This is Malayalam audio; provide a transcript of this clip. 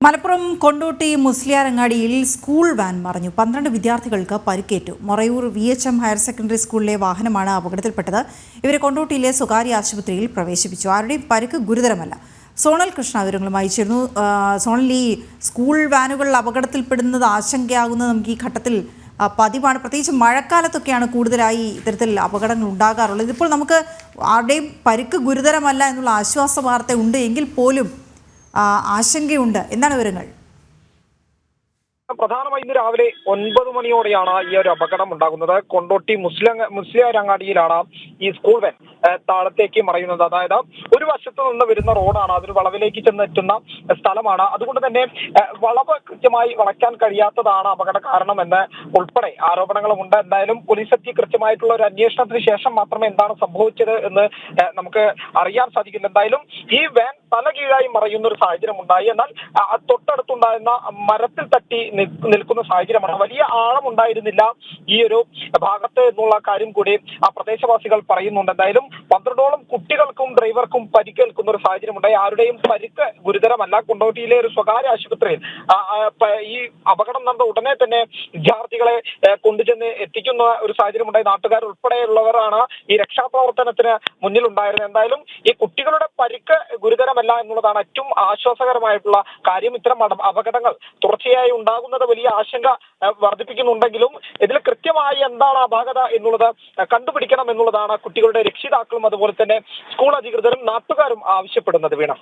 മലപ്പുറം കൊണ്ടോട്ടി മുസ്ലിയാരങ്ങാടിയിൽ സ്കൂൾ വാൻ മറിഞ്ഞു. 12 വിദ്യാർത്ഥികൾക്ക് പരിക്കേറ്റു. മൊറയൂർ VHM ഹയർ സെക്കൻഡറി സ്കൂളിലെ വാഹനമാണ് അപകടത്തിൽപ്പെട്ടത്. ഇവരെ കൊണ്ടോട്ടിയിലെ സ്വകാര്യ ആശുപത്രിയിൽ പ്രവേശിപ്പിച്ചു. ആരുടെയും പരിക്ക് ഗുരുതരമല്ല. സോണൽ കൃഷ്ണ വിവരങ്ങളുമായി ചേർന്നു. സോണൽ, ഈ സ്കൂൾ വാനുകൾ അപകടത്തിൽപ്പെടുന്നത് ആശങ്കയാകുന്നത് നമുക്ക് ഈ ഘട്ടത്തിൽ പതിവാണ്. പ്രത്യേകിച്ച് മഴക്കാലത്തൊക്കെയാണ് കൂടുതലായി ഇത്തരത്തിൽ അപകടങ്ങൾ ഉണ്ടാകാറുള്ളത്. ഇപ്പോൾ നമുക്ക് ആരുടെയും പരിക്ക് ഗുരുതരമല്ല എന്നുള്ള ആശ്വാസ വാർത്ത ഉണ്ട് എങ്കിൽ പോലും ആശങ്കയുണ്ട്. എന്താണ് വിവരങ്ങൾ? പ്രധാനമായി ഇന്ന് രാവിലെ 9 മണിയോടെയാണ് ഈ ഒരു അപകടം ഉണ്ടാകുന്നത്. കൊണ്ടോട്ടി മുസ്ലിയാരങ്ങാടിയിലാണ് ഈ സ്കൂൾ വാൻ താഴത്തേക്ക് മറയുന്നത്. അതായത് ഒരു വശത്ത് നിന്ന് വരുന്ന റോഡാണ്, അതൊരു വളവിലേക്ക് ചെന്നെത്തുന്ന സ്ഥലമാണ്. അതുകൊണ്ട് തന്നെ വളവ് കൃത്യമായി വളയ്ക്കാൻ കഴിയാത്തതാണ് അപകട കാരണമെന്ന് ഉൾപ്പെടെ ആരോപണങ്ങളുമുണ്ട്. എന്തായാലും പോലീസ് എത്തി കൃത്യമായിട്ടുള്ള ഒരു അന്വേഷണത്തിന് ശേഷം മാത്രമേ എന്താണ് സംഭവിച്ചത് എന്ന് നമുക്ക് അറിയാൻ സാധിക്കില്ല. എന്തായാലും ഈ വാൻ തലകീഴായി മറയുന്ന ഒരു സാഹചര്യം ഉണ്ടായി. എന്നാൽ തൊട്ടടുത്തുണ്ടായിരുന്ന മരത്തിൽ തട്ടി നിൽക്കുന്ന സാഹചര്യമാണ്. വലിയ ആഴം ഉണ്ടായിരുന്നില്ല ഈ ഒരു ഭാഗത്ത് എന്നുള്ള കാര്യം കൂടി ആ പ്രദേശവാസികൾ പറയുന്നുണ്ട്. എന്തായാലും 12ഓളം കുട്ടികൾക്കും ഡ്രൈവർക്കും പരിക്കേൽക്കുന്ന ഒരു സാഹചര്യം ഉണ്ടായി. ആരുടെയും പരിക്ക് ഗുരുതരമല്ല. കൊണ്ടോട്ടിയിലെ ഒരു സ്വകാര്യ ആശുപത്രിയിൽ ഈ അപകടം നടന്ന ഉടനെ തന്നെ വിദ്യാർത്ഥികളെ കൊണ്ടുചെന്ന് എത്തിക്കുന്ന ഒരു സാഹചര്യം ഉണ്ടായി. നാട്ടുകാർ ഉൾപ്പെടെയുള്ളവരാണ് ഈ രക്ഷാപ്രവർത്തനത്തിന് മുന്നിലുണ്ടായിരുന്നത്. എന്തായാലും ഈ കുട്ടികളുടെ പരിക്ക് ഗുരുതരമല്ല എന്നുള്ളതാണ് ഏറ്റവും ആശ്വാസകരമായിട്ടുള്ള കാര്യം. ഇത്തരം അപകടങ്ങൾ തുടർച്ചയായി ഉണ്ടാകുന്നത് വലിയ ആശങ്ക വർദ്ധിപ്പിക്കുന്നുണ്ടെങ്കിലും ഇതിൽ കൃത്യമായി എന്താണ് അപാകത എന്നുള്ളത് കണ്ടുപിടിക്കണം എന്നുള്ളതാണ് കുട്ടികളുടെ രക്ഷിതാക്കളും അതുപോലെ തന്നെ സ്കൂൾ അധികൃതരും നാട്ടുകാരും ആവശ്യപ്പെടുന്നത്. വീണ